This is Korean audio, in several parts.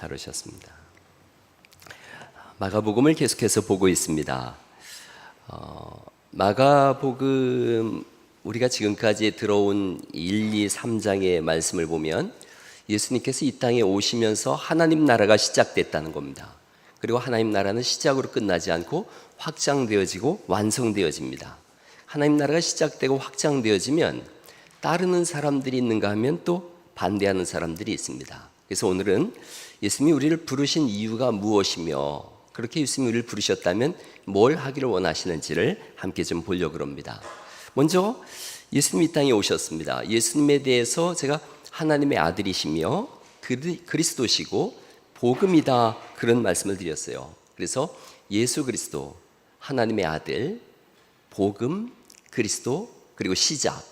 잘 오셨습니다. 마가복음을 계속해서 보고 있습니다. 마가복음 우리가 지금까지 들어온 1, 2, 3장의 말씀을 보면 예수님께서 이 땅에 오시면서 하나님 나라가 시작됐다는 겁니다. 그리고 하나님 나라는 시작으로 끝나지 않고 확장되어지고 완성되어집니다. 하나님 나라가 시작되고 확장되어지면 따르는 사람들이 있는가 하면 또 반대하는 사람들이 있습니다. 그래서 오늘은 예수님이 우리를 부르신 이유가 무엇이며 그렇게 예수님이 우리를 부르셨다면 뭘 하기를 원하시는지를 함께 좀 보려고 합니다. 먼저 예수님이 이 땅에 오셨습니다. 예수님에 대해서 제가 하나님의 아들이시며 그리스도시고 복음이다 그런 말씀을 드렸어요. 그래서 예수 그리스도, 하나님의 아들, 복음, 그리스도, 그리고 시작.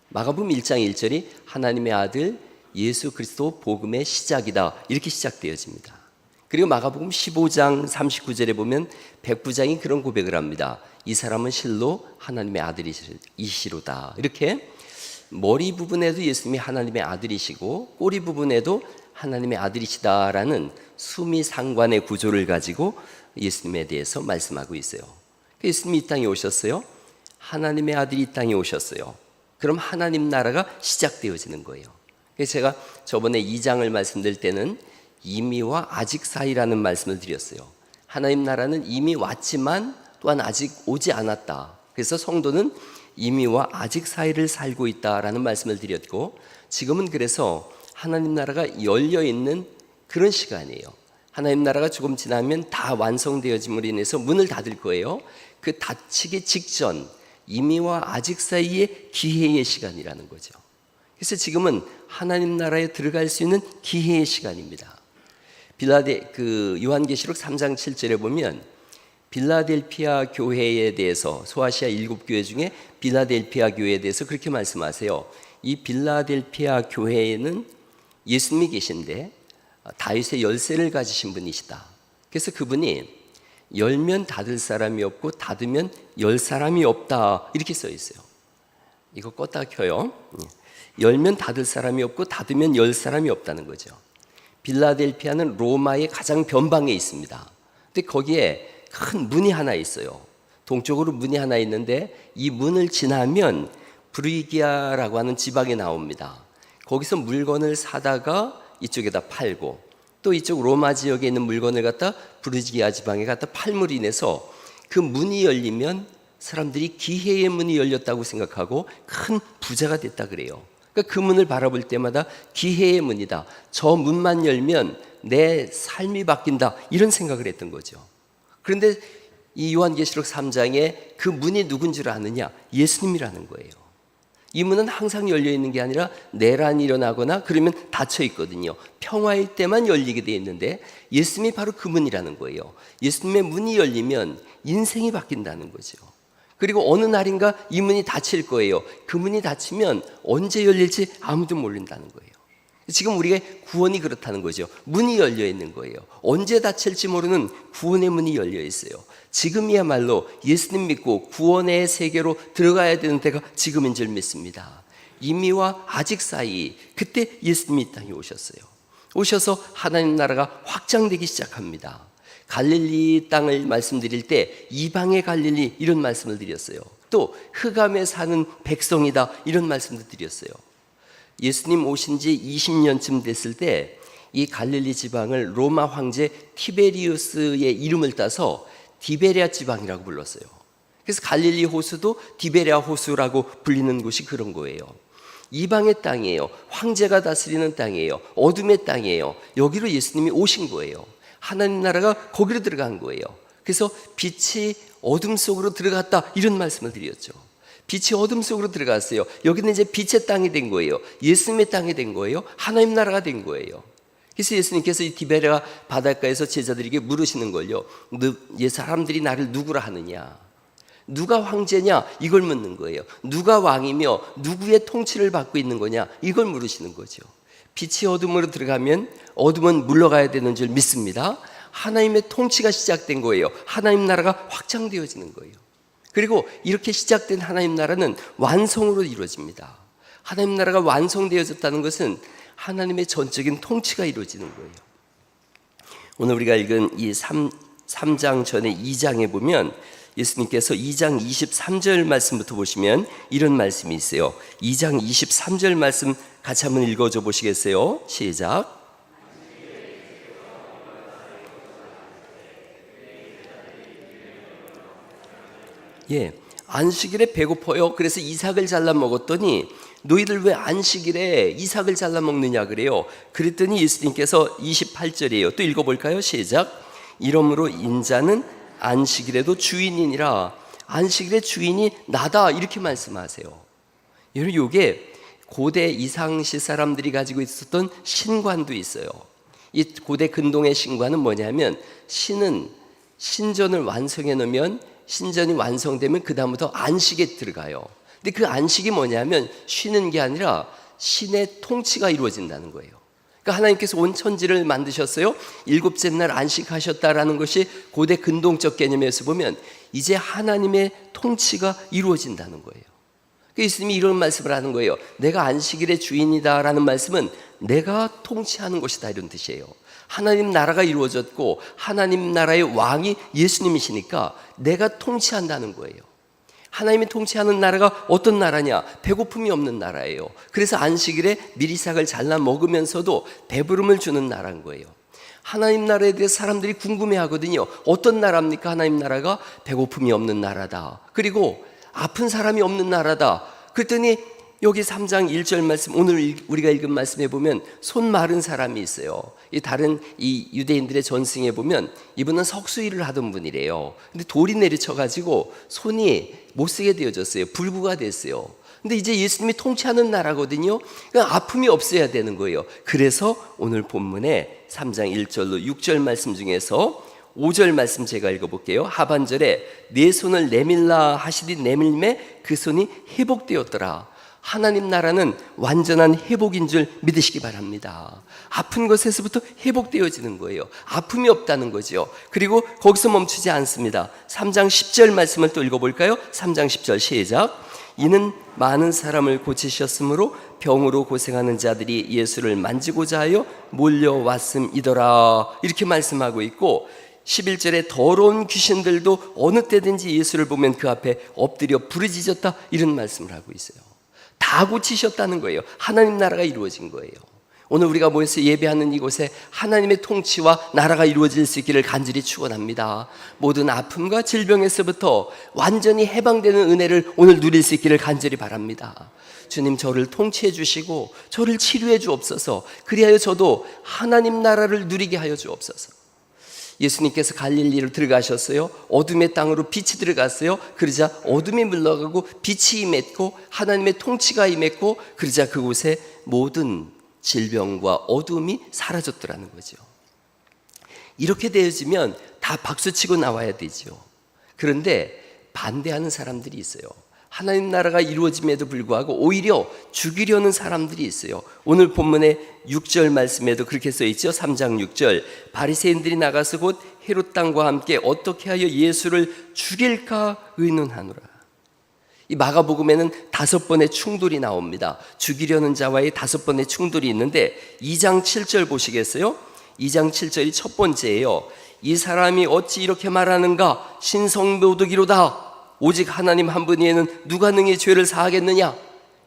마가복음 1장 1절이 하나님의 아들 예수 그리스도 복음의 시작이다 이렇게 시작되어집니다. 그리고 마가복음 15장 39절에 보면 백부장이 그런 고백을 합니다. 이 사람은 실로 하나님의 아들이시로다. 이렇게 머리 부분에도 예수님이 하나님의 아들이시고 꼬리 부분에도 하나님의 아들이시다라는 수미상관의 구조를 가지고 예수님에 대해서 말씀하고 있어요. 예수님이 이 땅에 오셨어요. 하나님의 아들이 이 땅에 오셨어요. 그럼 하나님 나라가 시작되어지는 거예요. 그래서 제가 저번에 2장을 말씀드릴 때는 이미와 아직 사이라는 말씀을 드렸어요. 하나님 나라는 이미 왔지만 또한 아직 오지 않았다. 그래서 성도는 이미와 아직 사이를 살고 있다라는 말씀을 드렸고, 지금은 그래서 하나님 나라가 열려있는 그런 시간이에요. 하나님 나라가 조금 지나면 다 완성되어짐으로 인해서 문을 닫을 거예요. 그 닫히기 직전 이미와 아직 사이의 기회의 시간이라는 거죠. 그래서 지금은 하나님 나라에 들어갈 수 있는 기회의 시간입니다. 요한계시록 3장 7절에 보면 빌라델피아 교회에 대해서, 소아시아 7교회 중에 빌라델피아 교회에 대해서 그렇게 말씀하세요. 이 빌라델피아 교회에는 예수님이 계신데 다윗의 열쇠를 가지신 분이시다. 그래서 그분이 열면 닫을 사람이 없고 닫으면 열 사람이 없다 이렇게 써 있어요. 이거 껐다 켜요. 열면 닫을 사람이 없고 닫으면 열 사람이 없다는 거죠. 빌라델피아는 로마의 가장 변방에 있습니다. 근데 거기에 큰 문이 하나 있어요. 동쪽으로 문이 하나 있는데 이 문을 지나면 브리기아라고 하는 지방에 나옵니다. 거기서 물건을 사다가 이쪽에다 팔고 또 이쪽 로마 지역에 있는 물건을 갖다 브리기아 지방에 갖다 팔므로 인해서 그 문이 열리면 사람들이 기회의 문이 열렸다고 생각하고 큰 부자가 됐다 그래요. 그러니까 그 문을 바라볼 때마다 기회의 문이다. 저 문만 열면 내 삶이 바뀐다. 이런 생각을 했던 거죠. 그런데 이 요한계시록 3장에 그 문이 누군 줄 아느냐? 예수님이라는 거예요. 이 문은 항상 열려 있는 게 아니라 내란이 일어나거나 그러면 닫혀 있거든요. 평화일 때만 열리게 되어 있는데 예수님이 바로 그 문이라는 거예요. 예수님의 문이 열리면 인생이 바뀐다는 거죠. 그리고 어느 날인가 이 문이 닫힐 거예요. 그 문이 닫히면 언제 열릴지 아무도 모른다는 거예요. 지금 우리의 구원이 그렇다는 거죠. 문이 열려 있는 거예요. 언제 닫힐지 모르는 구원의 문이 열려 있어요. 지금이야말로 예수님 믿고 구원의 세계로 들어가야 되는 때가 지금인 줄 믿습니다. 이미와 아직 사이, 그때 예수님이 이 땅에 오셨어요. 오셔서 하나님 나라가 확장되기 시작합니다. 갈릴리 땅을 말씀드릴 때 이방의 갈릴리 이런 말씀을 드렸어요. 또 흑암에 사는 백성이다 이런 말씀도 드렸어요. 예수님 오신 지 20년쯤 됐을 때 이 갈릴리 지방을 로마 황제 티베리우스의 이름을 따서 디베랴 지방이라고 불렀어요. 그래서 갈릴리 호수도 디베랴 호수라고 불리는 곳이 그런 거예요. 이방의 땅이에요. 황제가 다스리는 땅이에요. 어둠의 땅이에요. 여기로 예수님이 오신 거예요. 하나님 나라가 거기로 들어간 거예요. 그래서 빛이 어둠 속으로 들어갔다 이런 말씀을 드렸죠. 빛이 어둠 속으로 들어갔어요. 여기는 이제 빛의 땅이 된 거예요. 예수님의 땅이 된 거예요. 하나님 나라가 된 거예요. 그래서 예수님께서 이 디베랴 바닷가에서 제자들에게 물으시는 걸요. 사람들이 나를 누구라 하느냐? 누가 황제냐? 이걸 묻는 거예요. 누가 왕이며 누구의 통치를 받고 있는 거냐? 이걸 물으시는 거죠. 빛이 어둠으로 들어가면 어둠은 물러가야 되는 줄 믿습니다. 하나님의 통치가 시작된 거예요. 하나님 나라가 확장되어지는 거예요. 그리고 이렇게 시작된 하나님 나라는 완성으로 이루어집니다. 하나님 나라가 완성되어졌다는 것은 하나님의 전적인 통치가 이루어지는 거예요. 오늘 우리가 읽은 이 3장 전에 2장에 보면 예수님께서 2장 23절 말씀부터 보시면 이런 말씀이 있어요. 2장 23절 말씀 같이 한번 읽어줘 보시겠어요? 시작. 예, 안식일에 배고파요. 그래서 이삭을 잘라 먹었더니 너희들 왜 안식일에 이삭을 잘라 먹느냐 그래요. 그랬더니 예수님께서 28절이에요. 또 읽어볼까요? 시작. 이러므로 인자는 안식일에도 주인이니라. 안식일의 주인이 나다 이렇게 말씀하세요. 여러분, 이게 고대 이상시 사람들이 가지고 있었던 신관도 있어요. 이 고대 근동의 신관은 뭐냐면 신은 신전을 완성해 놓으면 신전이 완성되면 그 다음부터 안식에 들어가요. 근데 그 안식이 뭐냐면 쉬는 게 아니라 신의 통치가 이루어진다는 거예요. 그러니까 하나님께서 온 천지를 만드셨어요. 일곱째 날 안식하셨다라는 것이 고대 근동적 개념에서 보면 이제 하나님의 통치가 이루어진다는 거예요. 그러니까 예수님이 이런 말씀을 하는 거예요. 내가 안식일의 주인이다라는 말씀은 내가 통치하는 것이다 이런 뜻이에요. 하나님 나라가 이루어졌고 하나님 나라의 왕이 예수님이시니까 내가 통치한다는 거예요. 하나님이 통치하는 나라가 어떤 나라냐? 배고픔이 없는 나라예요. 그래서 안식일에 미리삭을 잘라 먹으면서도 배부름을 주는 나라인 거예요. 하나님 나라에 대해서 사람들이 궁금해하거든요. 어떤 나라입니까? 하나님 나라가 배고픔이 없는 나라다. 그리고 아픈 사람이 없는 나라다. 그랬더니 여기 3장 1절 말씀, 오늘 우리가 읽은 말씀에 보면 손 마른 사람이 있어요. 이 다른 이 유대인들의 전승에 보면 이분은 석수일을 하던 분이래요. 근데 돌이 내리쳐가지고 손이 못 쓰게 되어졌어요. 불구가 됐어요. 근데 이제 예수님이 통치하는 나라거든요. 그러니까 아픔이 없어야 되는 거예요. 그래서 오늘 본문에 3장 1절로 6절 말씀 중에서 5절 말씀 제가 읽어볼게요. 하반절에 내 손을 내밀라 하시니 내밀매 그 손이 회복되었더라. 하나님 나라는 완전한 회복인 줄 믿으시기 바랍니다. 아픈 것에서부터 회복되어지는 거예요. 아픔이 없다는 거죠. 그리고 거기서 멈추지 않습니다. 3장 10절 말씀을 또 읽어볼까요? 3장 10절 시작. 이는 많은 사람을 고치셨으므로 병으로 고생하는 자들이 예수를 만지고자 하여 몰려왔음이더라. 이렇게 말씀하고 있고 11절에 더러운 귀신들도 어느 때든지 예수를 보면 그 앞에 엎드려 부르짖었다 이런 말씀을 하고 있어요. 다 고치셨다는 거예요. 하나님 나라가 이루어진 거예요. 오늘 우리가 모여서 예배하는 이곳에 하나님의 통치와 나라가 이루어질 수 있기를 간절히 축원합니다. 모든 아픔과 질병에서부터 완전히 해방되는 은혜를 오늘 누릴 수 있기를 간절히 바랍니다. 주님, 저를 통치해 주시고 저를 치료해 주옵소서. 그리하여 저도 하나님 나라를 누리게 하여 주옵소서. 예수님께서 갈릴리로 들어가셨어요. 어둠의 땅으로 빛이 들어갔어요. 그러자 어둠이 물러가고 빛이 임했고 하나님의 통치가 임했고 그러자 그곳에 모든 질병과 어둠이 사라졌더라는 거죠. 이렇게 되어지면 다 박수치고 나와야 되죠. 그런데 반대하는 사람들이 있어요. 하나님 나라가 이루어짐에도 불구하고 오히려 죽이려는 사람들이 있어요. 오늘 본문의 6절 말씀에도 그렇게 써 있죠. 3장 6절 바리새인들이 나가서 곧 헤롯 땅과 함께 어떻게 하여 예수를 죽일까 의논하노라. 이 마가복음에는 5번의 충돌이 나옵니다. 죽이려는 자와의 5번의 충돌이 있는데 2장 7절 보시겠어요? 2장 7절이 첫 번째예요. 이 사람이 어찌 이렇게 말하는가? 신성모독이로다. 오직 하나님 한 분 외에는 누가 능히 죄를 사하겠느냐?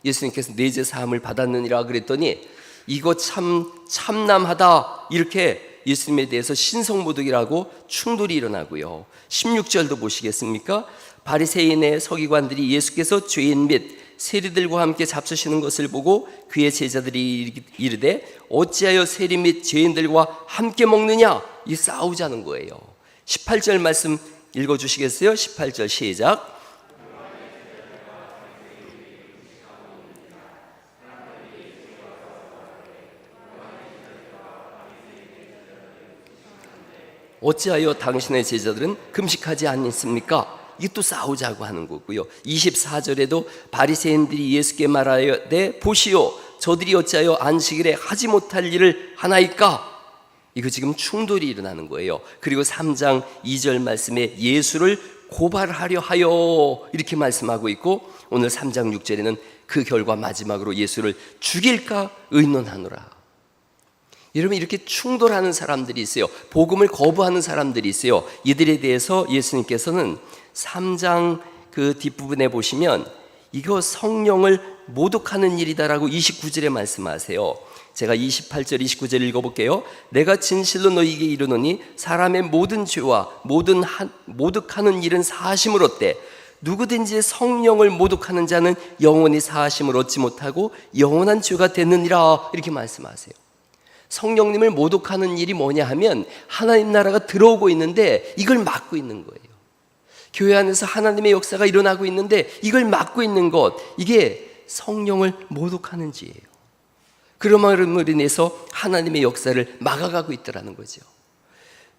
예수님께서 내 죄 사함을 받았느니라 그랬더니 이거 참남하다 이렇게 예수님에 대해서 신성모독이라고 충돌이 일어나고요. 16절도 보시겠습니까? 바리새인의 서기관들이 예수께서 죄인 및 세리들과 함께 잡수시는 것을 보고 그의 제자들이 이르되 어찌하여 세리 및 죄인들과 함께 먹느냐? 이 싸우자는 거예요. 18절 말씀 읽어주시겠어요? 18절 시작. 어찌하여 당신의 제자들은 금식하지 않습니까? 이게 또 싸우자고 하는 거고요. 24절에도 바리새인들이 예수께 말하되 보시오 저들이 어찌하여 안식일에 하지 못할 일을 하나이까? 이거 지금 충돌이 일어나는 거예요. 그리고 3장 2절 말씀에 예수를 고발하려 하여 이렇게 말씀하고 있고 오늘 3장 6절에는 그 결과 마지막으로 예수를 죽일까 의논하노라. 여러분, 이렇게 충돌하는 사람들이 있어요. 복음을 거부하는 사람들이 있어요. 이들에 대해서 예수님께서는 3장 그 뒷부분에 보시면 이거 성령을 모독하는 일이다라고 29절에 말씀하세요. 제가 28절 29절 읽어볼게요. 내가 진실로 너희에게 이르노니 사람의 모든 죄와 모든 모독하는 일은 사하심을 얻되 누구든지 성령을 모독하는 자는 영원히 사하심을 얻지 못하고 영원한 죄가 됐느니라, 이렇게 말씀하세요. 성령님을 모독하는 일이 뭐냐 하면 하나님 나라가 들어오고 있는데 이걸 막고 있는 거예요. 교회 안에서 하나님의 역사가 일어나고 있는데 이걸 막고 있는 것, 이게 성령을 모독하는 죄예요. 그러므로 인해서 하나님의 역사를 막아가고 있더라는 거죠.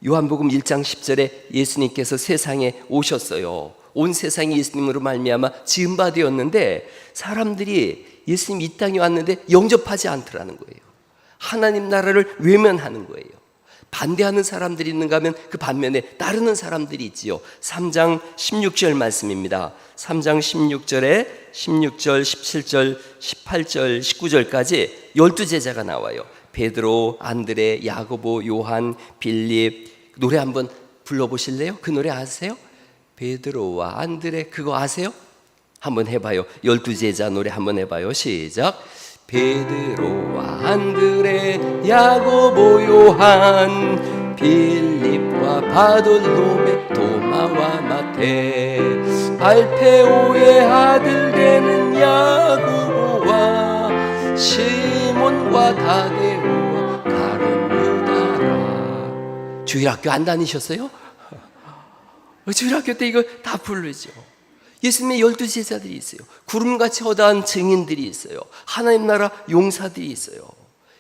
요한복음 1장 10절에 예수님께서 세상에 오셨어요. 온 세상이 예수님으로 말미암아 지은 바 되었는데 사람들이 예수님 이 땅에 왔는데 영접하지 않더라는 거예요. 하나님 나라를 외면하는 거예요. 반대하는 사람들이 있는가 하면 그 반면에 따르는 사람들이 있지요. 3장 16절 말씀입니다. 3장 16절에 16절, 17절, 18절, 19절까지 12제자가 나와요. 베드로, 안드레, 야고보, 요한, 빌립. 노래 한번 불러보실래요? 그 노래 아세요? 베드로와 안드레, 그거 아세요? 한번 해봐요. 12제자 노래 한번 해봐요. 시작. 베드로와 안드레, 야고보, 요한, 빌립과 바돌로메, 도마와 마테, 알페오의 아들 되는 야고보와 시몬과 다데오와 가룟 유다라. 주일학교 안 다니셨어요? 주일학교 때 이거 다 부르죠. 예수님의 12제자들이 있어요. 구름같이 허다한 증인들이 있어요. 하나님 나라 용사들이 있어요.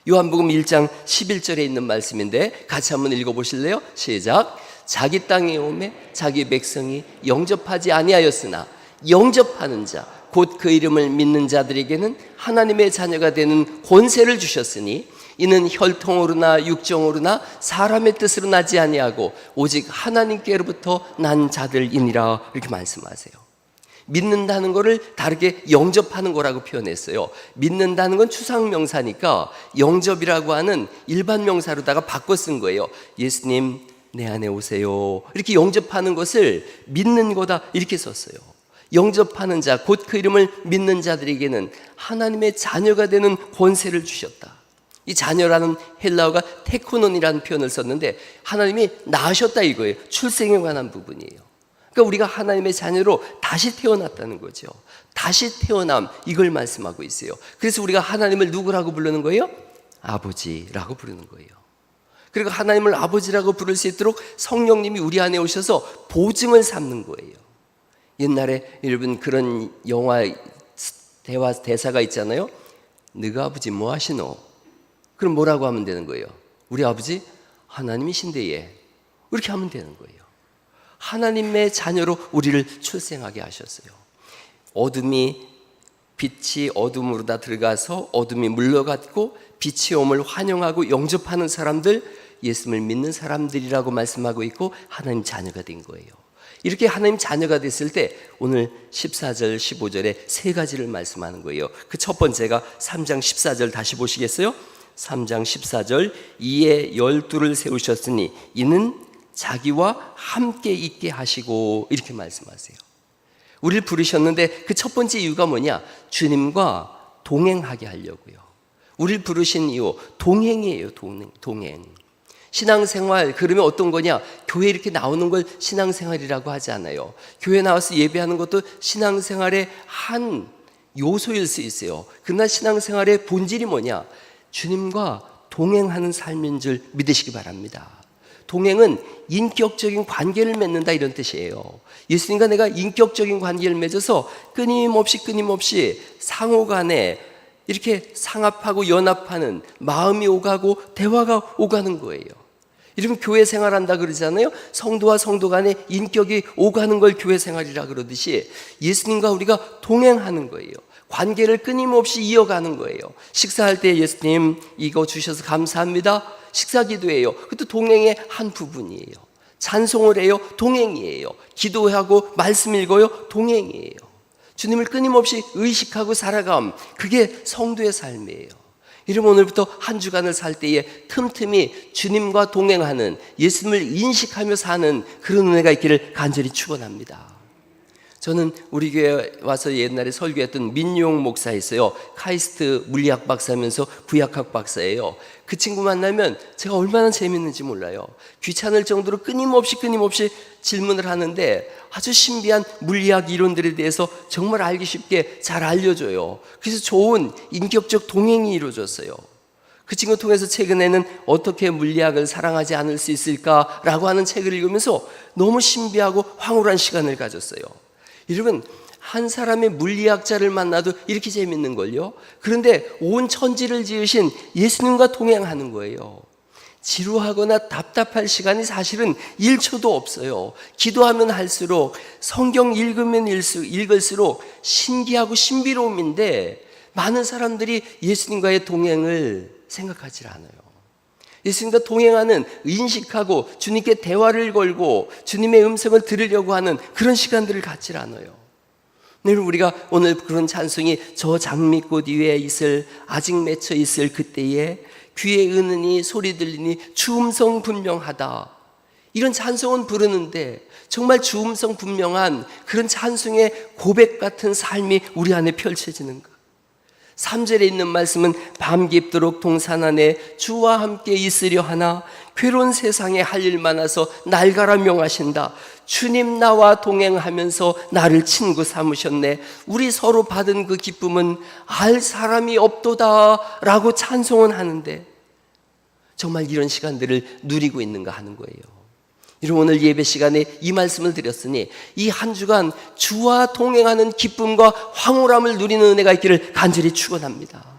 요한복음 1장 11절에 있는 말씀인데 같이 한번 읽어보실래요? 시작. 자기 땅에 오매 자기 백성이 영접하지 아니하였으나 영접하는 자 곧 그 이름을 믿는 자들에게는 하나님의 자녀가 되는 권세를 주셨으니 이는 혈통으로나 육정으로나 사람의 뜻으로 나지 아니하고 오직 하나님께로부터 난 자들이니라, 이렇게 말씀하세요. 믿는다는 것을 다르게 영접하는 거라고 표현했어요. 믿는다는 건 추상명사니까 영접이라고 하는 일반 명사로다가 바꿔 쓴 거예요. 예수님 내 안에 오세요, 이렇게 영접하는 것을 믿는 거다, 이렇게 썼어요. 영접하는 자 곧 그 이름을 믿는 자들에게는 하나님의 자녀가 되는 권세를 주셨다. 이 자녀라는 헬라어가 테코논이라는 표현을 썼는데 하나님이 낳으셨다 이거예요. 출생에 관한 부분이에요. 그러니까 우리가 하나님의 자녀로 다시 태어났다는 거죠. 다시 태어남, 이걸 말씀하고 있어요. 그래서 우리가 하나님을 누구라고 부르는 거예요? 아버지라고 부르는 거예요. 그리고 하나님을 아버지라고 부를 수 있도록 성령님이 우리 안에 오셔서 보증을 삼는 거예요. 옛날에 여러분 그런 영화 대사가 있잖아요. 너가 아버지 뭐 하시노? 그럼 뭐라고 하면 되는 거예요? 우리 아버지 하나님이신데 예, 이렇게 하면 되는 거예요. 하나님의 자녀로 우리를 출생하게 하셨어요. 빛이 어둠으로 다 들어가서 어둠이 물러갔고 빛이 옴을 환영하고 영접하는 사람들, 예수님을 믿는 사람들이라고 말씀하고 있고 하나님 자녀가 된 거예요. 이렇게 하나님 자녀가 됐을 때 오늘 14절 15절에 세 가지를 말씀하는 거예요. 그 첫 번째가 3장 14절 다시 보시겠어요? 3장 14절 이에 12를 세우셨으니 이는 자기와 함께 있게 하시고, 이렇게 말씀하세요. 우리를 부르셨는데 그 첫 번째 이유가 뭐냐? 주님과 동행하게 하려고요. 우리를 부르신 이유 동행이에요. 동행. 신앙생활 그러면 어떤 거냐? 교회 이렇게 나오는 걸 신앙생활이라고 하지 않아요. 교회 나와서 예배하는 것도 신앙생활의 한 요소일 수 있어요. 그러나 신앙생활의 본질이 뭐냐? 주님과 동행하는 삶인 줄 믿으시기 바랍니다. 동행은 인격적인 관계를 맺는다, 이런 뜻이에요. 예수님과 내가 인격적인 관계를 맺어서 끊임없이 상호간에 이렇게 상합하고 연합하는 마음이 오가고 대화가 오가는 거예요. 여러분 교회 생활한다 그러잖아요. 성도와 성도 간에 인격이 오가는 걸 교회 생활이라 그러듯이 예수님과 우리가 동행하는 거예요. 관계를 끊임없이 이어가는 거예요. 식사할 때 예수님 이거 주셔서 감사합니다, 식사 기도예요. 그것도 동행의 한 부분이에요. 찬송을 해요, 동행이에요. 기도하고 말씀 읽어요, 동행이에요. 주님을 끊임없이 의식하고 살아감, 그게 성도의 삶이에요. 이러면 오늘부터 한 주간을 살 때에 틈틈이 주님과 동행하는, 예수님을 인식하며 사는 그런 은혜가 있기를 간절히 축원합니다. 저는 우리 교회에 와서 옛날에 설교했던 민용 목사 있어요. 카이스트 물리학 박사면서 부약학 박사예요. 그 친구 만나면 제가 얼마나 재밌는지 몰라요. 귀찮을 정도로 끊임없이 질문을 하는데 아주 신비한 물리학 이론들에 대해서 정말 알기 쉽게 잘 알려줘요. 그래서 좋은 인격적 동행이 이루어졌어요. 그 친구 통해서 최근에는 어떻게 물리학을 사랑하지 않을 수 있을까라고 하는 책을 읽으면서 너무 신비하고 황홀한 시간을 가졌어요. 여러분, 한 사람의 물리학자를 만나도 이렇게 재밌는 걸요. 그런데 온 천지를 지으신 예수님과 동행하는 거예요. 지루하거나 답답할 시간이 사실은 1초도 없어요. 기도하면 할수록, 성경 읽으면 읽을수록 신기하고 신비로움인데 많은 사람들이 예수님과의 동행을 생각하지 않아요. 예수님과 동행하는, 인식하고 주님께 대화를 걸고 주님의 음성을 들으려고 하는 그런 시간들을 갖지 않아요. 우리가 오늘 그런 찬송이 저 장미꽃 위에 있을, 아직 맺혀 있을 그때에 귀에 은은히 소리 들리니 주음성 분명하다, 이런 찬송은 부르는데 정말 주음성 분명한 그런 찬송의 고백 같은 삶이 우리 안에 펼쳐지는가? 3절에 있는 말씀은 밤 깊도록 동산 안에 주와 함께 있으려 하나 괴로운 세상에 할 일 많아서 날가라 명하신다. 주님 나와 동행하면서 나를 친구 삼으셨네. 우리 서로 받은 그 기쁨은 알 사람이 없도다 라고 찬송은 하는데 정말 이런 시간들을 누리고 있는가 하는 거예요. 여러분, 오늘 예배 시간에 이 말씀을 드렸으니 이 한 주간 주와 동행하는 기쁨과 황홀함을 누리는 은혜가 있기를 간절히 축원합니다.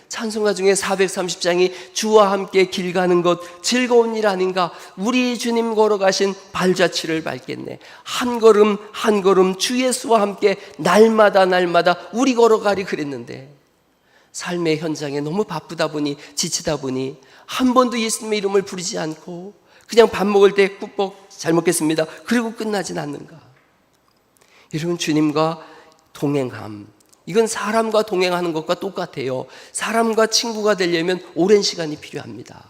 찬송가 중에 430장이 주와 함께 길 가는 것 즐거운 일 아닌가, 우리 주님 걸어가신 발자취를 밟겠네. 한 걸음 한 걸음 주 예수와 함께 날마다 우리 걸어가리 그랬는데 삶의 현장에 너무 바쁘다 보니, 지치다 보니 한 번도 예수님의 이름을 부르지 않고 그냥 밥 먹을 때 꾹뻑 잘 먹겠습니다, 그리고 끝나진 않는가? 여러분, 주님과 동행함, 이건 사람과 동행하는 것과 똑같아요. 사람과 친구가 되려면 오랜 시간이 필요합니다.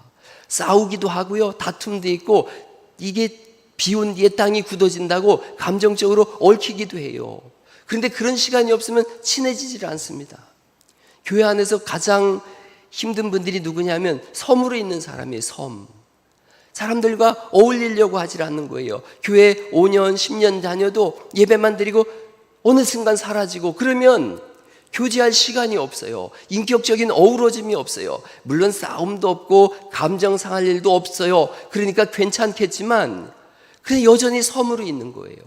싸우기도 하고요, 다툼도 있고, 이게 비온 뒤에 땅이 굳어진다고 감정적으로 얽히기도 해요. 그런데 그런 시간이 없으면 친해지질 않습니다. 교회 안에서 가장 힘든 분들이 누구냐면 섬으로 있는 사람이에요. 섬. 사람들과 어울리려고 하질 않는 거예요. 교회 5년, 10년 다녀도 예배만 드리고 어느 순간 사라지고, 그러면 교제할 시간이 없어요. 인격적인 어우러짐이 없어요. 물론 싸움도 없고 감정 상할 일도 없어요. 그러니까 괜찮겠지만 그냥 여전히 섬으로 있는 거예요.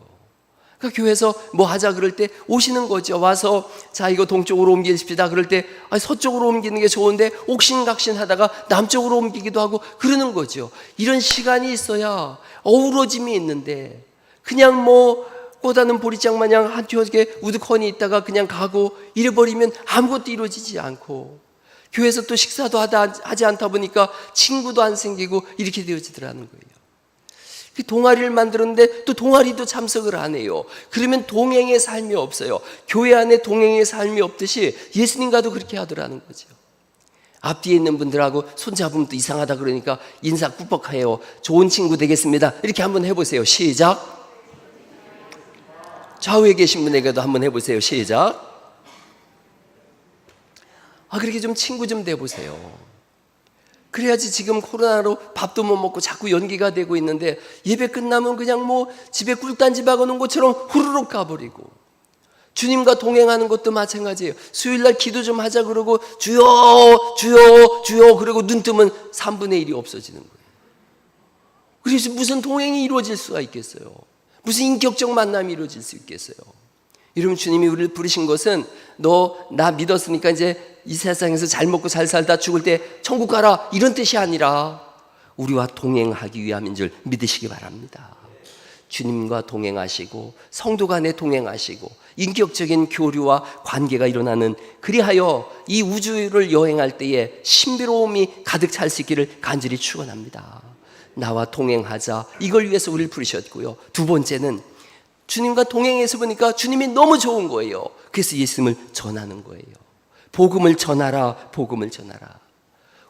그러니까 교회에서 뭐 하자 그럴 때 오시는 거죠. 와서 자, 이거 동쪽으로 옮기십시다 그럴 때 서쪽으로 옮기는 게 좋은데 옥신각신 하다가 남쪽으로 옮기기도 하고 그러는 거죠. 이런 시간이 있어야 어우러짐이 있는데 그냥 뭐 꽃하는 보리장 마냥 한쪽에 우두커니 있다가 그냥 가고 이래버리면 아무것도 이루어지지 않고, 교회에서 또 식사도 하지 않다 보니까 친구도 안 생기고 이렇게 되어지더라는 거예요. 그 동아리를 만들었는데 또 동아리도 참석을 안 해요. 그러면 동행의 삶이 없어요. 교회 안에 동행의 삶이 없듯이 예수님과도 그렇게 하더라는 거죠. 앞뒤에 있는 분들하고 손잡으면 또 이상하다 그러니까 인사 꾸벅해요. 좋은 친구 되겠습니다, 이렇게 한번 해보세요. 시작. 좌우에 계신 분에게도 한번 해보세요. 시작. 그렇게 좀 친구 좀 돼보세요. 그래야지. 지금 코로나로 밥도 못 먹고 자꾸 연기가 되고 있는데 예배 끝나면 그냥 뭐 집에 꿀단지 박아놓은 것처럼 후루룩 가버리고, 주님과 동행하는 것도 마찬가지예요. 수요일날 기도 좀 하자 그러고 주여 주여 주여 그러고 눈 뜨면 3분의 1이 없어지는 거예요. 그래서 무슨 동행이 이루어질 수가 있겠어요? 무슨 인격적 만남이 이루어질 수 있겠어요? 여러분, 주님이 우리를 부르신 것은 너 나 믿었으니까 이제 이 세상에서 잘 먹고 잘 살다 죽을 때 천국 가라, 이런 뜻이 아니라 우리와 동행하기 위함인 줄 믿으시기 바랍니다. 주님과 동행하시고 성도 간에 동행하시고 인격적인 교류와 관계가 일어나는, 그리하여 이 우주를 여행할 때에 신비로움이 가득 찰 수 있기를 간절히 축원합니다. 나와 동행하자, 이걸 위해서 우리를 부르셨고요. 두 번째는 주님과 동행해서 보니까 주님이 너무 좋은 거예요. 그래서 예수님을 전하는 거예요. 복음을 전하라, 복음을 전하라.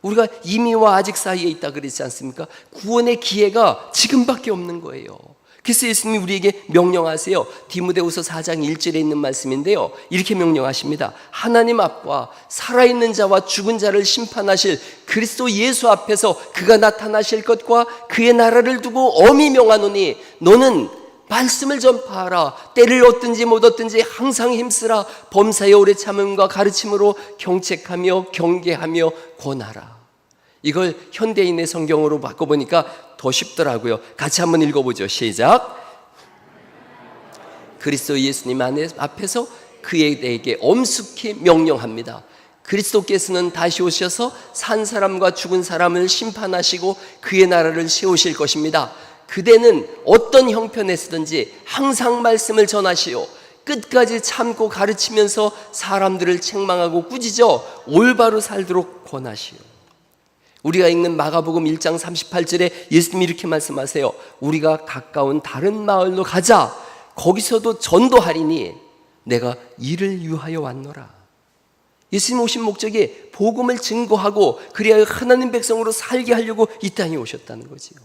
우리가 이미와 아직 사이에 있다 그랬지 않습니까? 구원의 기회가 지금밖에 없는 거예요. 그래서 예수님이 우리에게 명령하세요. 디모데후서 4장 1절에 있는 말씀인데요, 이렇게 명령하십니다. 하나님 앞과 살아있는 자와 죽은 자를 심판하실 그리스도 예수 앞에서 그가 나타나실 것과 그의 나라를 두고 엄히 명하노니 너는 말씀을 전파하라. 때를 얻든지 못 얻든지 항상 힘쓰라. 범사에 오래 참음과 가르침으로 경책하며 경계하며 권하라. 이걸 현대인의 성경으로 바꿔보니까 더 쉽더라고요. 같이 한번 읽어보죠. 시작. 그리스도 예수님 앞에서 그에게 엄숙히 명령합니다. 그리스도께서는 다시 오셔서 산 사람과 죽은 사람을 심판하시고 그의 나라를 세우실 것입니다. 그대는 어떤 형편에서든지 항상 말씀을 전하시오. 끝까지 참고 가르치면서 사람들을 책망하고 꾸짖어 올바로 살도록 권하시오. 우리가 읽는 마가복음 1장 38절에 예수님이 이렇게 말씀하세요. 우리가 가까운 다른 마을로 가자. 거기서도 전도하리니 내가 이를 위하여 왔노라. 예수님 오신 목적이 복음을 증거하고 그래야 하나님 백성으로 살게 하려고 이 땅에 오셨다는 거지요.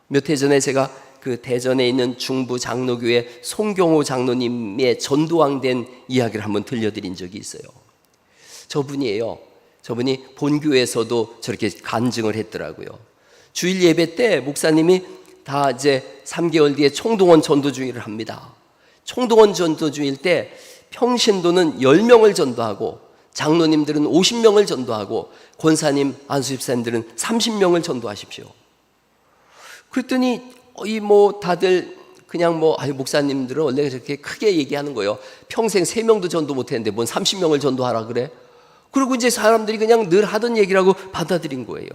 몇 해 전에 제가 그 대전에 있는 중부 장로교회 송경호 장로님의 전도왕된 이야기를 한번 들려드린 적이 있어요. 저분이 본교에서도 저렇게 간증을 했더라고요. 주일 예배 때 목사님이 다 이제 3개월 뒤에 총동원 전도주의를 합니다. 총동원 전도주의일 때 평신도는 10명을 전도하고 장로님들은 50명을 전도하고 권사님, 안수집사님들은 30명을 전도하십시오. 그랬더니 다들 그냥 목사님들은 원래 그렇게 크게 얘기하는 거예요. 평생 3명도 전도 못했는데 뭔 30명을 전도하라 그래? 그리고 이제 사람들이 그냥 늘 하던 얘기라고 받아들인 거예요.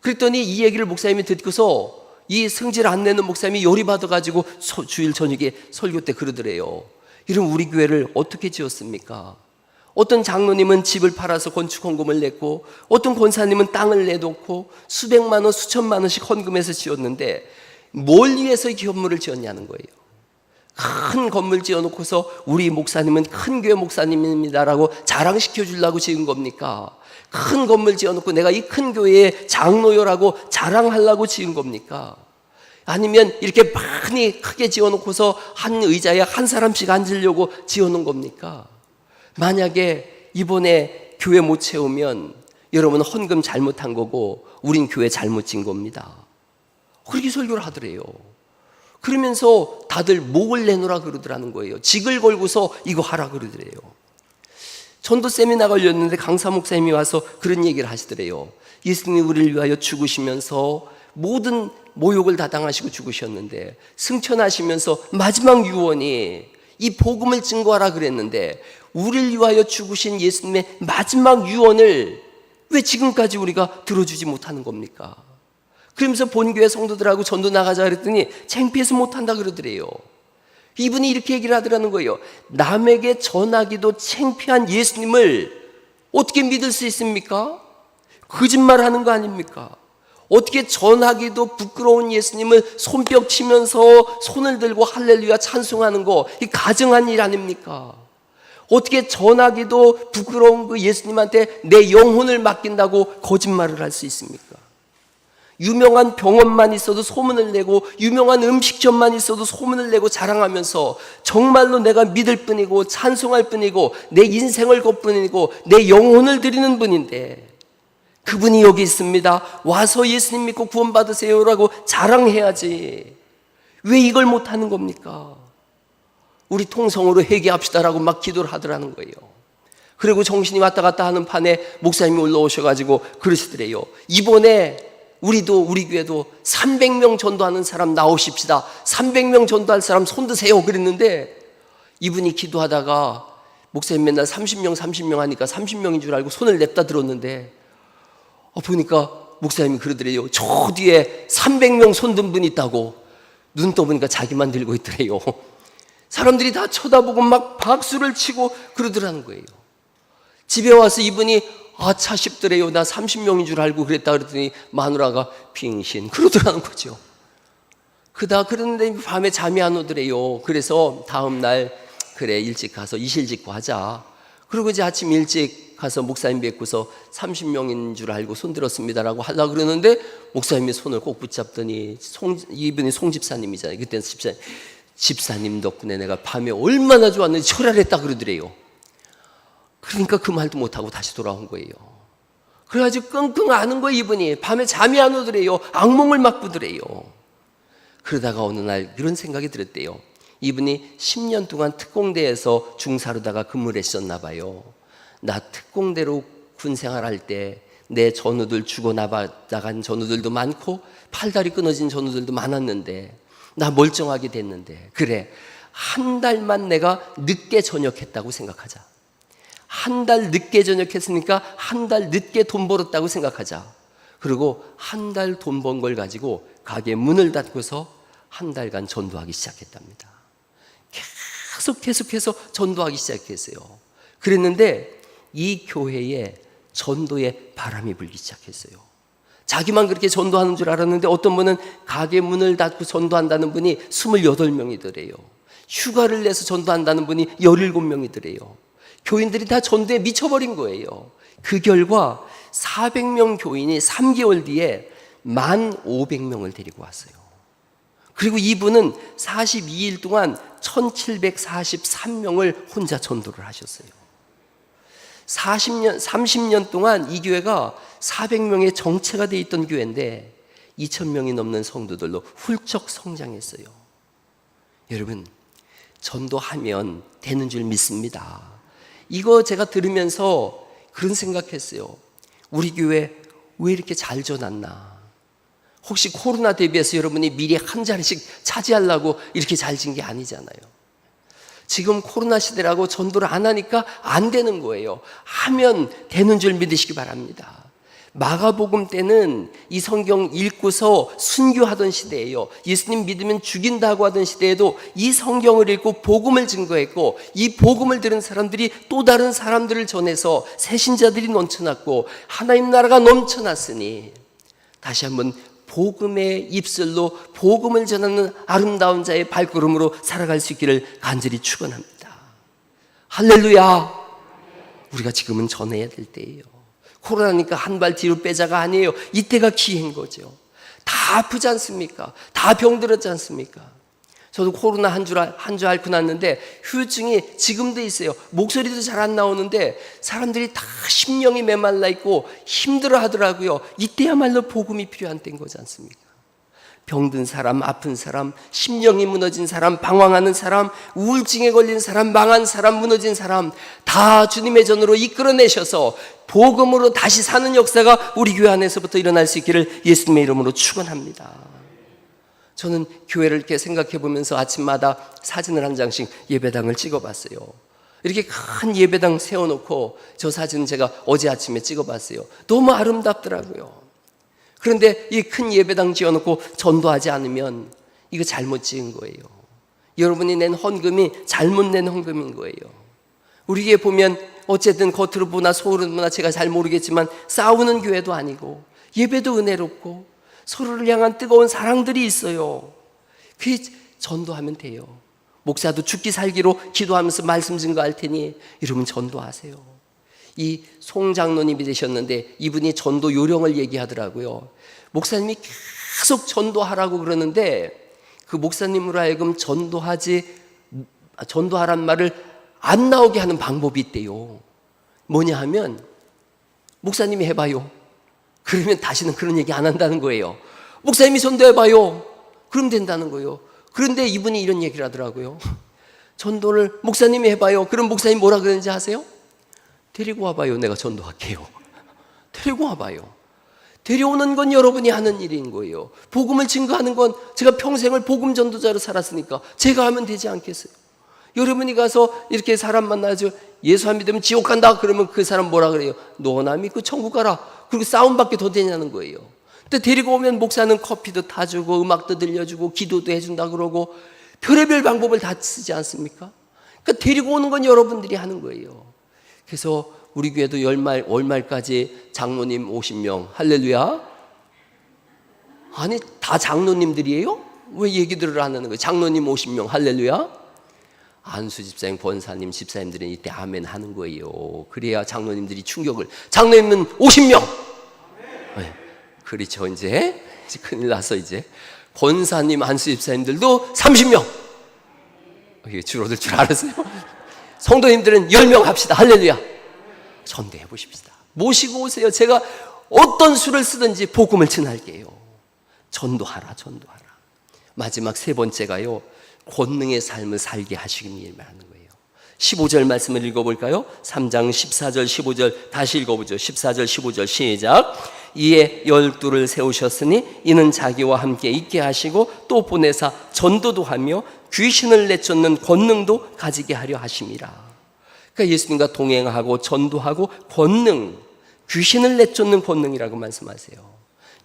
그랬더니 이 얘기를 목사님이 듣고서 이 성질 안 내는 목사님이 열이 받아가지고 주일 저녁에 설교 때 그러더래요. 이런 우리 교회를 어떻게 지었습니까? 어떤 장로님은 집을 팔아서 건축 헌금을 냈고 어떤 권사님은 땅을 내놓고 수백만 원, 수천만 원씩 헌금해서 지었는데 뭘 위해서 이 건물을 지었냐는 거예요. 큰 건물 지어놓고서 우리 목사님은 큰 교회 목사님입니다라고 자랑시켜 주려고 지은 겁니까? 큰 건물 지어놓고 내가 이 큰 교회의 장로요라고 자랑하려고 지은 겁니까? 아니면 이렇게 많이 크게 지어놓고서 한 의자에 한 사람씩 앉으려고 지어놓은 겁니까? 만약에 이번에 교회 못 채우면 여러분 헌금 잘못한 거고 우린 교회 잘못 진 겁니다. 그렇게 설교를 하더래요. 그러면서 다들 목을 내놓으라 그러더라는 거예요. 직을 걸고서 이거 하라 그러더래요. 전도 세미나 걸렸는데 강사 목사님이 와서 그런 얘기를 하시더래요. 예수님이 우리를 위하여 죽으시면서 모든 모욕을 다 당하시고 죽으셨는데 승천하시면서 마지막 유언이 이 복음을 증거하라 그랬는데 우리를 위하여 죽으신 예수님의 마지막 유언을 왜 지금까지 우리가 들어주지 못하는 겁니까? 그러면서 본교회 성도들하고 전도 나가자 그랬더니 창피해서 못한다 그러더래요. 이분이 이렇게 얘기를 하더라는 거예요. 남에게 전하기도 창피한 예수님을 어떻게 믿을 수 있습니까? 거짓말하는 거 아닙니까? 어떻게 전하기도 부끄러운 예수님을 손뼉 치면서 손을 들고 할렐루야 찬송하는 거, 이 가증한 일 아닙니까? 어떻게 전하기도 부끄러운 그 예수님한테 내 영혼을 맡긴다고 거짓말을 할 수 있습니까? 유명한 병원만 있어도 소문을 내고 유명한 음식점만 있어도 소문을 내고 자랑하면서 정말로 내가 믿을 뿐이고 찬송할 뿐이고 내 인생을 걸 뿐이고 내 영혼을 드리는 분인데 그분이 여기 있습니다. 와서 예수님 믿고 구원받으세요라고 자랑해야지. 왜 이걸 못하는 겁니까? 우리 통성으로 회개합시다라고 막 기도를 하더라는 거예요. 그리고 정신이 왔다 갔다 하는 판에 목사님이 올라오셔가지고 그러시더래요. 이번에 우리도 우리 교회도 300명 전도하는 사람 나오십시다. 300명 전도할 사람 손 드세요. 그랬는데 이분이 기도하다가 목사님 맨날 30명 하니까 30명인 줄 알고 손을 냅다 들었는데 보니까 목사님이 그러더래요. 저 뒤에 300명 손든 분이 있다고. 눈 떠보니까 자기만 들고 있더래요. 사람들이 다 쳐다보고 막 박수를 치고 그러더라는 거예요. 집에 와서 이분이 아차 싶더래요. 나 30명인 줄 알고 그랬다 그랬더니 마누라가 빙신 그러더라는 거죠. 그러는데 밤에 잠이 안 오더래요. 그래서 다음 날 그래 일찍 가서 이실 짓고 하자. 그리고 이제 아침 일찍 가서 목사님 뵙고서 30명인 줄 알고 손들었습니다라고 하려고 그러는데 목사님이 손을 꼭 붙잡더니 이분이 송 집사님이잖아요. 그때는 집사님 덕분에 내가 밤에 얼마나 좋았는지 철야했다 그러더래요. 그러니까 그 말도 못하고 다시 돌아온 거예요. 그래가지고 끙끙 앓는 거예요. 이분이 밤에 잠이 안 오더래요. 악몽을 막 꾸더래요. 그러다가 어느 날 이런 생각이 들었대요. 이분이 10년 동안 특공대에서 중사로다가 근무를 했었나 봐요. 나 특공대로 군 생활할 때 내 전우들 죽어나간 전우들도 많고 팔다리 끊어진 전우들도 많았는데 나 멀쩡하게 됐는데, 그래, 한 달만 내가 늦게 전역했다고 생각하자. 한 달 늦게 전역했으니까 한 달 늦게 돈 벌었다고 생각하자. 그리고 한 달 돈 번 걸 가지고 가게 문을 닫고서 한 달간 전도하기 시작했답니다. 계속해서 전도하기 시작했어요. 그랬는데 이 교회에 전도의 바람이 불기 시작했어요. 자기만 그렇게 전도하는 줄 알았는데 어떤 분은 가게 문을 닫고 전도한다는 분이 28명이더래요. 휴가를 내서 전도한다는 분이 17명이더래요. 교인들이 다 전도에 미쳐버린 거예요. 그 결과 400명 교인이 3개월 뒤에 1,500명을 데리고 왔어요. 그리고 이분은 42일 동안 1,743명을 혼자 전도를 하셨어요. 30년 동안 이 교회가 400명의 정체가 돼 있던 교회인데 2,000명이 넘는 성도들로 훌쩍 성장했어요. 여러분, 전도하면 되는 줄 믿습니다. 이거 제가 들으면서 그런 생각했어요. 우리 교회 왜 이렇게 잘 전놨나? 혹시 코로나 대비해서 여러분이 미리 한 자리씩 차지하려고 이렇게 잘 진 게 아니잖아요. 지금 코로나 시대라고 전도를 안 하니까 안 되는 거예요. 하면 되는 줄 믿으시기 바랍니다. 마가복음 때는 이 성경 읽고서 순교하던 시대예요. 예수님 믿으면 죽인다고 하던 시대에도 이 성경을 읽고 복음을 증거했고, 이 복음을 들은 사람들이 또 다른 사람들을 전해서 새신자들이 넘쳐났고 하나님 나라가 넘쳐났으니 다시 한번 복음의 입술로 복음을 전하는 아름다운 자의 발걸음으로 살아갈 수 있기를 간절히 축원합니다. 할렐루야. 우리가 지금은 전해야 될 때예요. 코로나니까 한 발 뒤로 빼자가 아니에요. 이때가 기회인 거죠. 다 아프지 않습니까? 다 병들었지 않습니까? 저도 코로나 한 줄 앓고 났는데 후유증이 지금도 있어요. 목소리도 잘 안 나오는데 사람들이 다 심령이 메말라 있고 힘들어 하더라고요. 이때야말로 복음이 필요한 때인 거지 않습니까? 병든 사람, 아픈 사람, 심령이 무너진 사람, 방황하는 사람, 우울증에 걸린 사람, 망한 사람, 무너진 사람 다 주님의 전으로 이끌어내셔서 복음으로 다시 사는 역사가 우리 교회 안에서부터 일어날 수 있기를 예수님의 이름으로 축원합니다. 저는 교회를 이렇게 생각해 보면서 아침마다 사진을 한 장씩 예배당을 찍어봤어요. 이렇게 큰 예배당 세워놓고 저 사진은 제가 어제 아침에 찍어봤어요. 너무 아름답더라고요. 그런데 이 큰 예배당 지어놓고 전도하지 않으면 이거 잘못 지은 거예요. 여러분이 낸 헌금이 잘못 낸 헌금인 거예요. 우리 교회 보면 어쨌든 겉으로 보나 속으로 보나 제가 잘 모르겠지만 싸우는 교회도 아니고 예배도 은혜롭고 서로를 향한 뜨거운 사랑들이 있어요. 그게 전도하면 돼요. 목사도 죽기 살기로 기도하면서 말씀 증거할 테니 여러분 전도하세요. 이 송 장로님이 되셨는데 이분이 전도 요령을 얘기하더라고요. 목사님이 계속 전도하라고 그러는데 그 목사님으로 하여금 전도하란 말을 안 나오게 하는 방법이 있대요. 뭐냐 하면 목사님이 해봐요. 그러면 다시는 그런 얘기 안 한다는 거예요. 목사님이 전도해봐요. 그럼 된다는 거예요. 그런데 이분이 이런 얘기를 하더라고요. 전도를 목사님이 해봐요. 그럼 목사님 뭐라 그러는지 아세요? 데리고 와봐요. 내가 전도할게요. 데리고 와봐요. 데려오는 건 여러분이 하는 일인 거예요. 복음을 증거하는 건 제가 평생을 복음 전도자로 살았으니까 제가 하면 되지 않겠어요? 여러분이 가서 이렇게 사람 만나죠. 예수 안 믿으면 지옥 간다. 그러면 그 사람 뭐라 그래요? 너나 믿고 천국 가라. 그리고 싸움밖에 더 되냐는 거예요. 근데 데리고 오면 목사는 커피도 타주고 음악도 들려주고 기도도 해준다 그러고 별의별 방법을 다 쓰지 않습니까? 그러니까 데리고 오는 건 여러분들이 하는 거예요. 그래서 우리 교회도 월말까지 장로님 50명 할렐루야. 아니 다 장로님들이에요? 왜 얘기들을 안 하는 거예요? 장로님 50명 할렐루야. 안수 집사님, 권사님, 집사님들은 이때 아멘 하는 거예요. 그래야 장로님들이 충격을. 장로님은 50명. 네. 그렇죠. 이제 큰일 났어. 이제 권사님, 안수 집사님들도 30명. 이게 줄어들 줄 알았어요. 성도님들은 10명 합시다. 할렐루야. 전도해 보십시다. 모시고 오세요. 제가 어떤 수를 쓰든지 복음을 전할게요. 전도하라. 마지막 세 번째가요, 권능의 삶을 살게 하시기를 바라는 거예요. 15절 말씀을 읽어볼까요? 3장 14절 15절 다시 읽어보죠. 14절 15절 시작. 이에 12를 세우셨으니 이는 자기와 함께 있게 하시고 또 보내사 전도도 하며 귀신을 내쫓는 권능도 가지게 하려 하심이라. 그러니까 예수님과 동행하고 전도하고 권능, 귀신을 내쫓는 권능이라고 말씀하세요.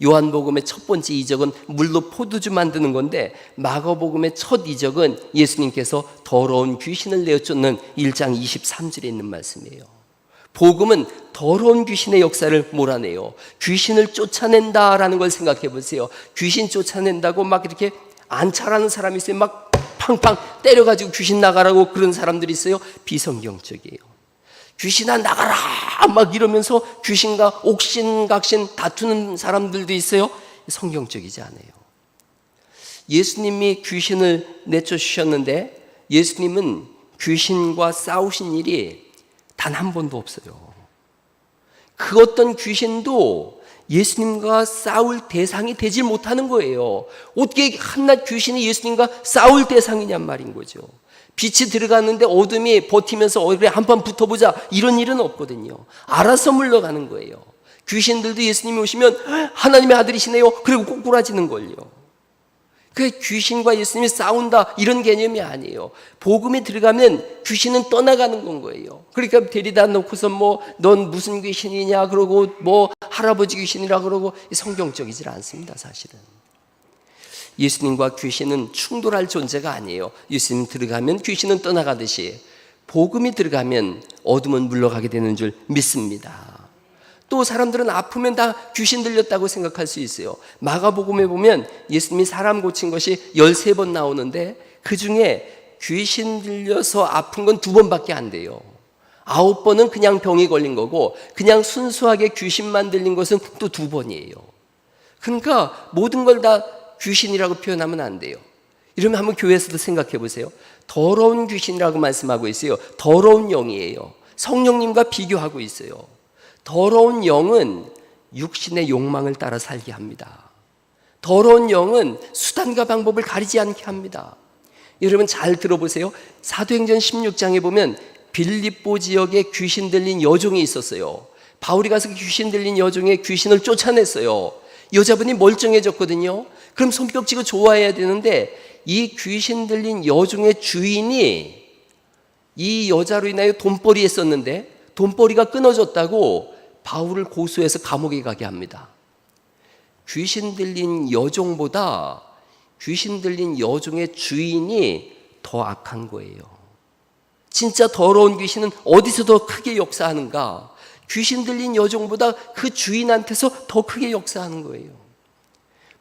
요한복음의 첫 번째 이적은 물로 포도주 만드는 건데, 마가복음의 첫 이적은 예수님께서 더러운 귀신을 내쫓는 1장 23절에 있는 말씀이에요. 복음은 더러운 귀신의 역사를 몰아내요. 귀신을 쫓아낸다라는 걸 생각해 보세요. 귀신 쫓아낸다고 막 이렇게 안차라는 사람이 있어요. 막 팡팡 때려가지고 귀신 나가라고 그런 사람들이 있어요. 비성경적이에요. 귀신아 나가라 막 이러면서 귀신과 옥신각신 다투는 사람들도 있어요. 성경적이지 않아요. 예수님이 귀신을 내쫓으셨는데 예수님은 귀신과 싸우신 일이 단 한 번도 없어요. 그 어떤 귀신도 예수님과 싸울 대상이 되질 못하는 거예요. 어떻게 한낱 귀신이 예수님과 싸울 대상이냔 말인 거죠. 빛이 들어갔는데 어둠이 버티면서 그래 한판 붙어보자 이런 일은 없거든요. 알아서 물러가는 거예요. 귀신들도 예수님이 오시면 하나님의 아들이시네요 그리고 꼬꾸라지는 걸요. 그 귀신과 예수님이 싸운다 이런 개념이 아니에요. 복음이 들어가면 귀신은 떠나가는 건 거예요. 그러니까 데리다 놓고서 넌 무슨 귀신이냐 그러고 할아버지 귀신이라 그러고 성경적이질 않습니다. 사실은 예수님과 귀신은 충돌할 존재가 아니에요. 예수님 들어가면 귀신은 떠나가듯이 복음이 들어가면 어둠은 물러가게 되는 줄 믿습니다. 또 사람들은 아프면 다 귀신 들렸다고 생각할 수 있어요. 마가복음에 보면 예수님이 사람 고친 것이 13번 나오는데 그 중에 귀신 들려서 아픈 건 2번밖에 안 돼요. 9번은 그냥 병이 걸린 거고 그냥 순수하게 귀신만 들린 것은 또 2번이에요. 그러니까 모든 걸 다 귀신이라고 표현하면 안 돼요. 이러면 한번 교회에서도 생각해 보세요. 더러운 귀신이라고 말씀하고 있어요. 더러운 영이에요. 성령님과 비교하고 있어요. 더러운 영은 육신의 욕망을 따라 살게 합니다. 더러운 영은 수단과 방법을 가리지 않게 합니다. 여러분 잘 들어보세요. 사도행전 16장에 보면 빌립보 지역에 귀신 들린 여종이 있었어요. 바울이 가서 귀신 들린 여종의 귀신을 쫓아냈어요. 여자분이 멀쩡해졌거든요. 그럼 손뼉치고 좋아해야 되는데 이 귀신 들린 여종의 주인이 이 여자로 인하여 돈벌이 했었는데 돈벌이가 끊어졌다고 바울을 고소해서 감옥에 가게 합니다. 귀신 들린 여종보다 귀신 들린 여종의 주인이 더 악한 거예요. 진짜 더러운 귀신은 어디서 더 크게 역사하는가? 귀신 들린 여종보다 그 주인한테서 더 크게 역사하는 거예요.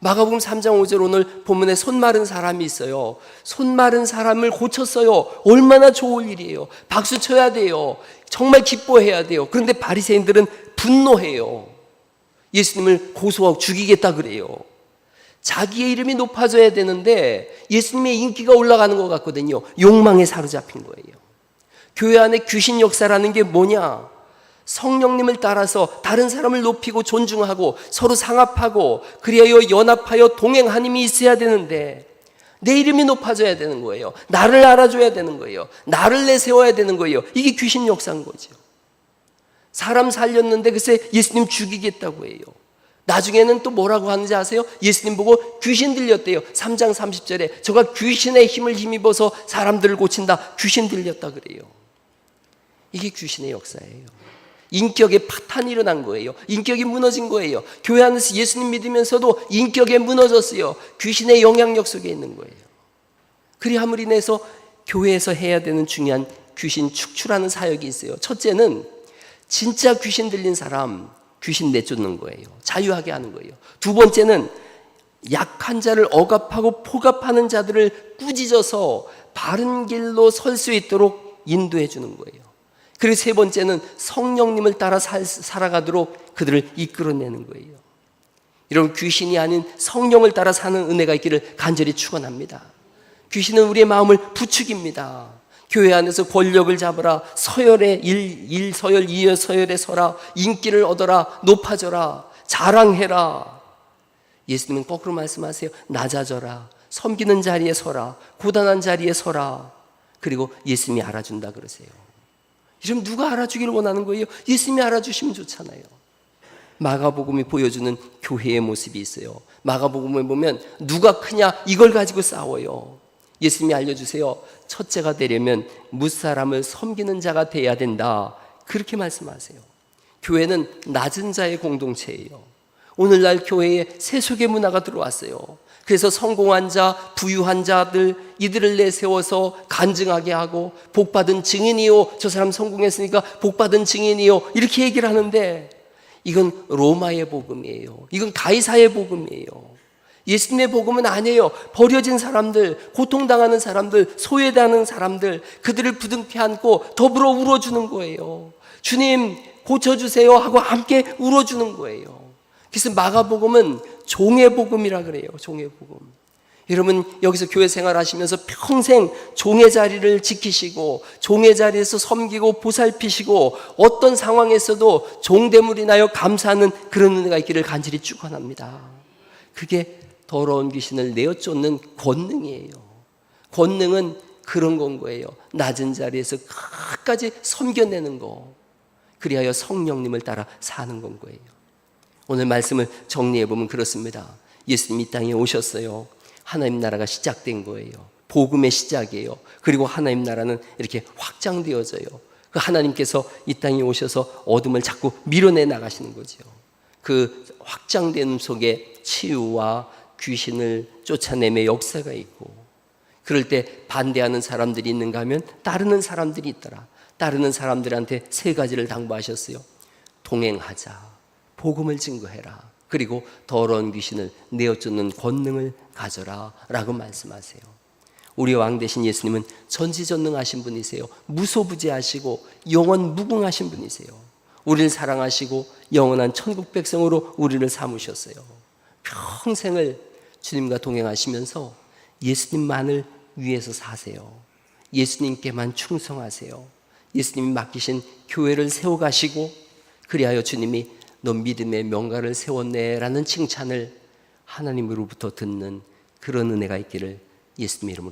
마가복음 3장 5절 오늘 본문에 손 마른 사람이 있어요. 손 마른 사람을 고쳤어요. 얼마나 좋을 일이에요. 박수 쳐야 돼요. 정말 기뻐해야 돼요. 그런데 바리새인들은 분노해요. 예수님을 고소하고 죽이겠다 그래요. 자기의 이름이 높아져야 되는데 예수님의 인기가 올라가는 것 같거든요. 욕망에 사로잡힌 거예요. 교회 안에 귀신 역사라는 게 뭐냐? 성령님을 따라서 다른 사람을 높이고 존중하고 서로 상합하고 그리하여 연합하여 동행한 힘이 있어야 되는데 내 이름이 높아져야 되는 거예요. 나를 알아줘야 되는 거예요. 나를 내세워야 되는 거예요. 이게 귀신 역사인 거죠. 사람 살렸는데 글쎄 예수님 죽이겠다고 해요. 나중에는 또 뭐라고 하는지 아세요? 예수님 보고 귀신 들렸대요. 3장 30절에 저가 귀신의 힘을 힘입어서 사람들을 고친다. 귀신 들렸다 그래요. 이게 귀신의 역사예요. 인격의 파탄이 일어난 거예요. 인격이 무너진 거예요. 교회 안에서 예수님 믿으면서도 인격에 무너졌어요. 귀신의 영향력 속에 있는 거예요. 그리함으로 인해서 교회에서 해야 되는 중요한 귀신 축출하는 사역이 있어요. 첫째는 진짜 귀신 들린 사람 귀신 내쫓는 거예요. 자유하게 하는 거예요. 두 번째는 약한 자를 억압하고 포갑하는 자들을 꾸짖어서 바른 길로 설 수 있도록 인도해 주는 거예요. 그리고 세 번째는 성령님을 따라 살아가도록 그들을 이끌어내는 거예요. 이런 귀신이 아닌 성령을 따라 사는 은혜가 있기를 간절히 축원합니다. 귀신은 우리의 마음을 부추깁니다. 교회 안에서 권력을 잡으라, 서열에 1서열, 2서열에 서라, 인기를 얻어라, 높아져라, 자랑해라. 예수님은 거꾸로 말씀하세요. 낮아져라, 섬기는 자리에 서라, 고단한 자리에 서라. 그리고 예수님이 알아준다 그러세요. 이러면 누가 알아주기를 원하는 거예요? 예수님이 알아주시면 좋잖아요. 마가복음이 보여주는 교회의 모습이 있어요. 마가복음을 보면 누가 크냐 이걸 가지고 싸워요. 예수님이 알려주세요. 첫째가 되려면 무사람을 섬기는 자가 돼야 된다. 그렇게 말씀하세요. 교회는 낮은 자의 공동체예요. 오늘날 교회에 세속의 문화가 들어왔어요. 그래서 성공한 자, 부유한 자들 이들을 내세워서 간증하게 하고 복받은 증인이요, 저 사람 성공했으니까 복받은 증인이요, 이렇게 얘기를 하는데 이건 로마의 복음이에요. 이건 가이사의 복음이에요. 예수님의 복음은 아니에요. 버려진 사람들, 고통당하는 사람들, 소외당하는 사람들, 그들을 부둥켜 안고 더불어 울어주는 거예요. 주님 고쳐주세요 하고 함께 울어주는 거예요. 그래서 마가복음은 종의 복음이라 그래요. 종의 복음. 여러분 여기서 교회 생활하시면서 평생 종의 자리를 지키시고 종의 자리에서 섬기고 보살피시고 어떤 상황에서도 종대물이 나여 감사하는 그런 은혜가 있기를 간절히 축원합니다. 그게 더러운 귀신을 내어 쫓는 권능이에요. 권능은 그런 건 거예요. 낮은 자리에서 끝까지 섬겨내는 거. 그리하여 성령님을 따라 사는 건 거예요. 오늘 말씀을 정리해 보면 그렇습니다. 예수님이 이 땅에 오셨어요. 하나님 나라가 시작된 거예요. 복음의 시작이에요. 그리고 하나님 나라는 이렇게 확장되어져요. 그 하나님께서 이 땅에 오셔서 어둠을 자꾸 밀어내 나가시는 거죠. 그 확장된 속에 치유와 귀신을 쫓아내며 역사가 있고, 그럴 때 반대하는 사람들이 있는가 하면 따르는 사람들이 있더라. 따르는 사람들한테 세 가지를 당부하셨어요. 동행하자, 복음을 증거해라, 그리고 더러운 귀신을 내어쫓는 권능을 가져라 라고 말씀하세요. 우리 왕 되신 예수님은 전지전능하신 분이세요. 무소부재하시고 영원 무궁하신 분이세요. 우리를 사랑하시고 영원한 천국 백성으로 우리를 삼으셨어요. 평생을 주님과 동행하시면서 예수님만을 위해서 사세요. 예수님께만 충성하세요. 예수님이 맡기신 교회를 세워가시고, 그리하여 주님이 너 믿음의 명가를 세웠네 라는 칭찬을 하나님으로부터 듣는 그런 은혜가 있기를 예수님 이름으로